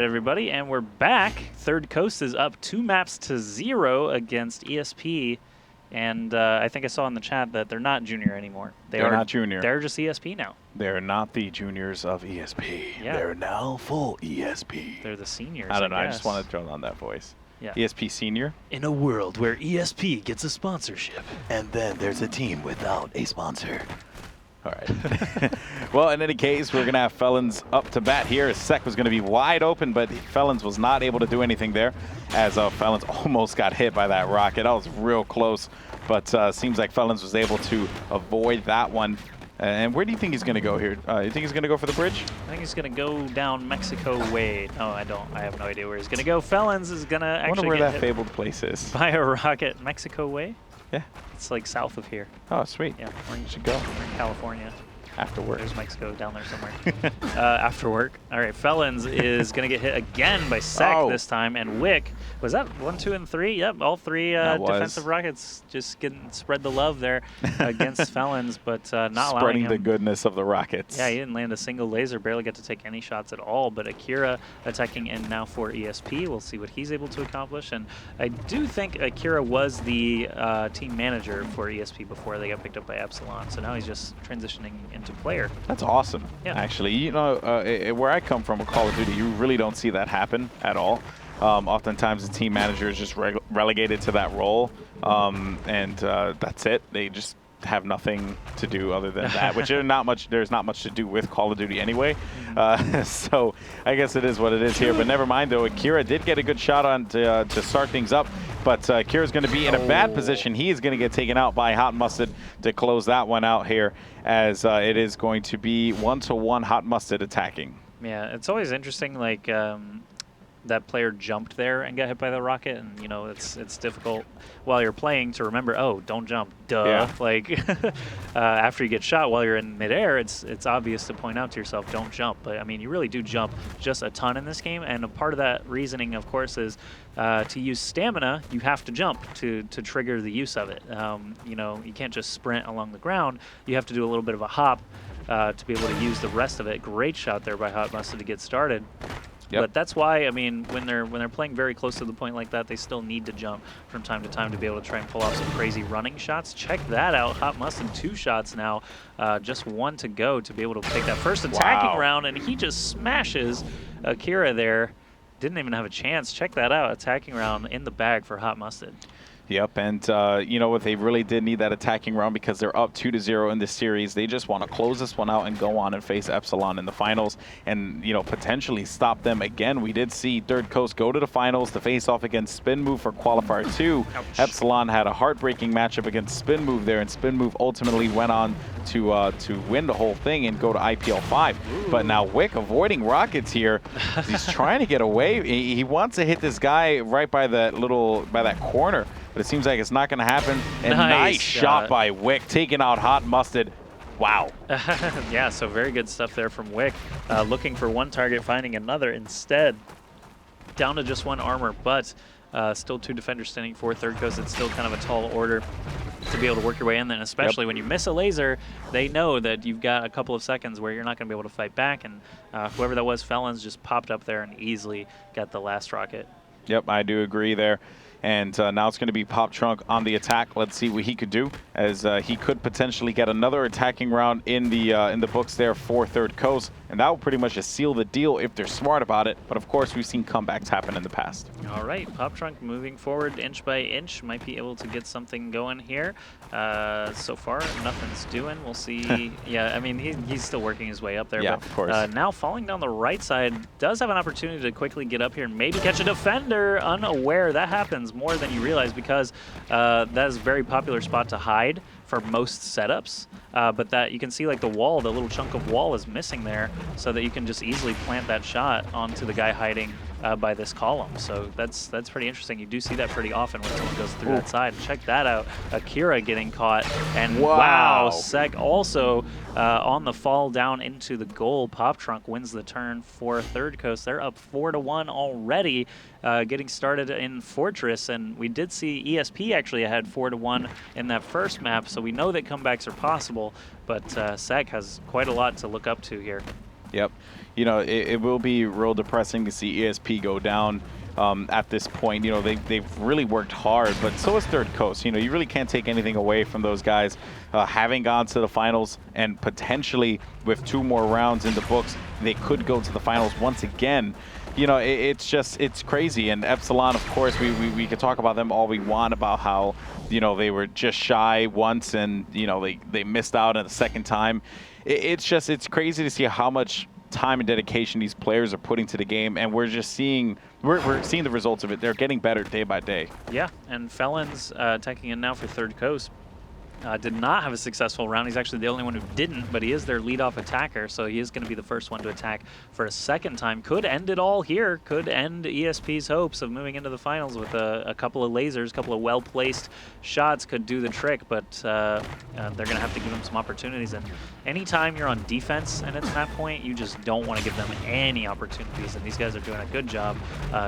Everybody, and we're back. Third Coast is up 2-0 against ESP, and I think I saw in the chat that they're not junior anymore. They're not junior. They're just ESP now. They're not the juniors of ESP. Yeah. They're now full ESP. They're the seniors. I don't know. I I just want to throw on that voice. Yeah. ESP senior. In a world where ESP gets a sponsorship, and then there's a team without a sponsor. All right. Well, in any case, we're going to have Felons up to bat here. Sec was going to be wide open, but Felons was not able to do anything there as Felons almost got hit by that rocket. That was real close, but seems like Felons was able to avoid that one. And where do you think he's going to go here? You think he's going to go for the bridge? I think he's going to go down Mexico way. No, I don't. I have no idea where he's going to go. Felons is going to actually I wonder where get that hit fabled place is. by a rocket. Mexico way? Yeah. It's like south of here. Oh, sweet. Yeah. You should go. We're in California. After work. There's Mexico down there somewhere. After work. All right, Felons is going to get hit again by Sec this time. And Wick, was that 1, 2, and 3? Yep, all three defensive rockets just getting spread the love there against Felons, but not allowing him. Spreading the goodness of the rockets. Yeah, he didn't land a single laser, barely get to take any shots at all. But Akira attacking in now for ESP. We'll see what he's able to accomplish. And I do think Akira was the team manager for ESP before they got picked up by Epsilon. So now he's just transitioning into player. That's awesome. Yeah. Actually, you know, where I come from with Call of Duty, you really don't see that happen at all. Oftentimes, the team manager is just relegated to that role, and that's it. They just have nothing to do other than that, which there's not much to do with Call of Duty anyway. So I guess it is what it is here. But never mind, though. Akira did get a good shot on to start things up. But Akira's going to be in a bad position. He is going to get taken out by Hot Mustard to close that one out here, as it is going to be 1-to-1 Hot Mustard attacking. Yeah, it's always interesting, like, that player jumped there and got hit by the rocket, and, you know, it's difficult while you're playing to remember, oh, don't jump, duh. Yeah. Like, after you get shot while you're in midair, it's obvious to point out to yourself, don't jump. But, I mean, you really do jump just a ton in this game, and a part of that reasoning, of course, is to use stamina, you have to jump to trigger the use of it. You know, you can't just sprint along the ground. You have to do a little bit of a hop to be able to use the rest of it. Great shot there by Hot Mustard to get started. Yep. But that's why, I mean, when they're playing very close to the point like that, they still need to jump from time to time to be able to try and pull off some crazy running shots. Check that out. Hot Mustard 2 shots now, just 1 to go to be able to take that first attacking round, and he just smashes Akira there. Didn't even have a chance. Check that out. Attacking round in the bag for Hot Mustard. Yep, and you know what, they really did need that attacking round because they're up 2-0 in this series. They just want to close this one out and go on and face Epsilon in the finals and, you know, potentially stop them again. We did see Third Coast go to the finals to face off against Spin Move for Qualifier 2. Ouch. Epsilon had a heartbreaking matchup against Spin Move there, and Spin Move ultimately went on to win the whole thing and go to IPL5. Ooh. But now Wick avoiding rockets here. He's trying to get away. He wants to hit this guy right by that corner. But it seems like it's not going to happen. And nice shot by Wick, taking out Hot Mustard. Wow. Yeah, so very good stuff there from Wick. Looking for one target, finding another instead. Down to just 1 armor, but still 2 defenders standing for Third Coast. It's still kind of a tall order to be able to work your way in. Then especially when you miss a laser, they know that you've got a couple of seconds where you're not going to be able to fight back. And whoever that was, Felons, just popped up there and easily got the last rocket. Yep, I do agree there. And now it's going to be Pop Trunk on the attack. Let's see what he could do, as he could potentially get another attacking round in the books there for Third Coast. And that will pretty much just seal the deal if they're smart about it. But of course, we've seen comebacks happen in the past. All right, Pop Trunk moving forward inch by inch. Might be able to get something going here. So far, nothing's doing. We'll see. Yeah, I mean, he's still working his way up there. Yeah, but, of course. Now falling down the right side, does have an opportunity to quickly get up here and maybe catch a defender unaware. That happens more than you realize because that is a very popular spot to hide for most setups. But that you can see, like, the wall, the little chunk of wall is missing there, so that you can just easily plant that shot onto the guy hiding by this column. So that's pretty interesting. You do see that pretty often when someone goes through that side. Check that out. Akira getting caught. And wow, Sec also on the fall down into the goal. Pop Trunk wins the turn for Third Coast. They're up 4-1 already, getting started in Fortress. And we did see ESP actually had 4-1 in that first map, so we know that comebacks are possible. But Sec has quite a lot to look up to here. Yep. You know, it will be real depressing to see ESP go down at this point. You know, they've really worked hard, but so has ThirdCoast. You know, you really can't take anything away from those guys having gone to the finals, and potentially with 2 more rounds in the books, they could go to the finals once again. You know, it's crazy. And Epsilon, of course, we could talk about them all we want, about how, you know, they were just shy once and, you know, they missed out at the second time. It's crazy to see how much time and dedication these players are putting to the game, and we're seeing the results of it. They're getting better day by day. Yeah, and Felons taking in now for ThirdCoast. Did not have a successful round. He's actually the only one who didn't, but he is their leadoff attacker, so he is going to be the first one to attack for a second time. Could end it all here. Could end ESP's hopes of moving into the finals with a couple of lasers, a couple of well-placed shots could do the trick, but they're going to have to give him some opportunities. And anytime you're on defense and it's that point, you just don't want to give them any opportunities, and these guys are doing a good job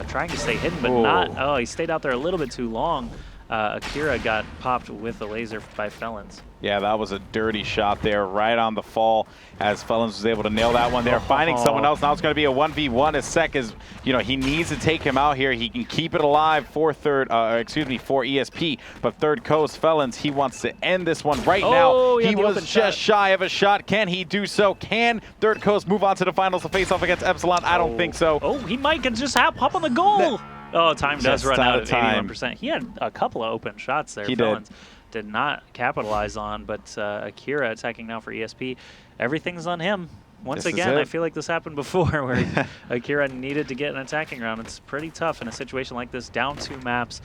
trying to stay hidden, but not. Oh, he stayed out there a little bit too long. Akira got popped with the laser by Felons. Yeah, that was a dirty shot there, right on the fall, as Felons was able to nail that one there. Finding someone else. Now it's going to be a 1v1 as Sek is, you know, he needs to take him out here. He can keep it alive for for ESP, but ThirdCoast, Felons, he wants to end this one right now. He was just shy of a shot. Can he do so? Can ThirdCoast move on to the finals to face off against Epsilon? I don't think so. Oh, he might just hop on the goal. Oh, time does run out at 81%. He had a couple of open shots there. Felons did not capitalize on, but Akira attacking now for ESP. Everything's on him. Once again, I feel like this happened before where Akira needed to get an attacking round. It's pretty tough in a situation like this. Down 2 maps,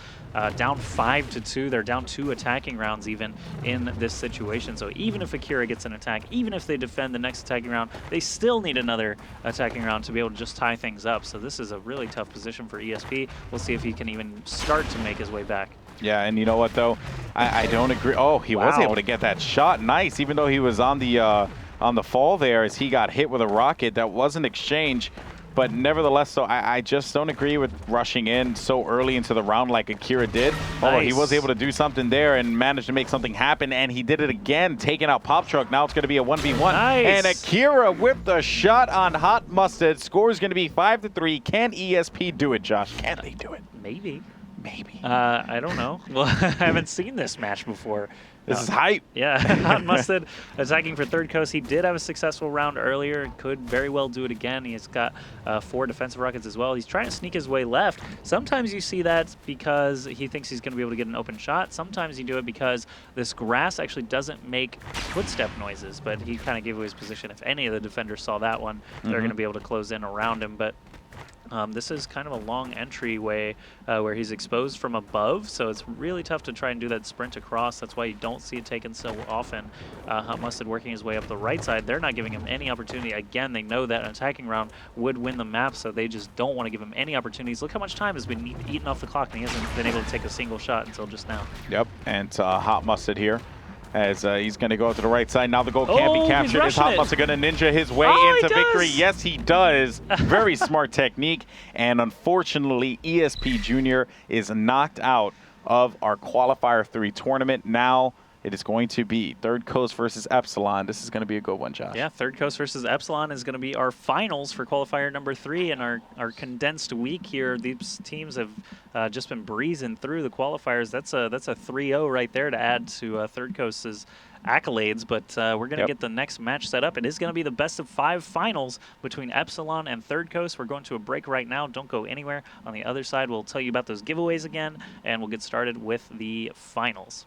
down 5-2. They're down 2 attacking rounds even in this situation. So even if Akira gets an attack, even if they defend the next attacking round, they still need another attacking round to be able to just tie things up. So this is a really tough position for ESP. We'll see if he can even start to make his way back. Yeah, and you know what, though? I don't agree. Oh, he was able to get that shot. Nice, even though he was on the fall there as he got hit with a rocket. That was an exchange, but nevertheless, so I just don't agree with rushing in so early into the round like Akira did. Oh, he was able to do something there and managed to make something happen, and he did it again, taking out Pop Truck. Now it's going to be a 1v1. And Akira with the shot on Hot Mustard. Score is going to be 5-3. Can ESP do it, Josh? Can they do it? Maybe. Maybe. I don't know. Well, I haven't seen this match before. This is hype. Yeah, Hot Mustard attacking for ThirdCoast. He did have a successful round earlier. Could very well do it again. He's got 4 defensive rockets as well. He's trying to sneak his way left. Sometimes you see that because he thinks he's going to be able to get an open shot. Sometimes you do it because this grass actually doesn't make footstep noises, but he kind of gave away his position. If any of the defenders saw that one, they're going to be able to close in around him. But this is kind of a long entryway where he's exposed from above, so it's really tough to try and do that sprint across. That's why you don't see it taken so often. Hot Mustard working his way up the right side. They're not giving him any opportunity. Again, they know that an attacking round would win the map, so they just don't want to give him any opportunities. Look how much time has been eaten off the clock, and he hasn't been able to take a single shot until just now. Yep, and Hot Mustard here, as he's going to go to the right side. Now the goal can't be captured. Is Hot Mustard going to ninja his way into victory? Yes, he does. Very smart technique. And unfortunately, ESP Junior is knocked out of our Qualifier 3 tournament. Now it is going to be ThirdCoast versus Epsilon. This is going to be a good one, Josh. Yeah, ThirdCoast versus Epsilon is going to be our finals for Qualifier number 3 in our condensed week here. These teams have just been breezing through the qualifiers. That's a 3-0 right there to add to ThirdCoast's accolades, but we're going to get the next match set up. It is going to be the best of 5 finals between Epsilon and ThirdCoast. We're going to a break right now. Don't go anywhere. On the other side, we'll tell you about those giveaways again, and we'll get started with the finals.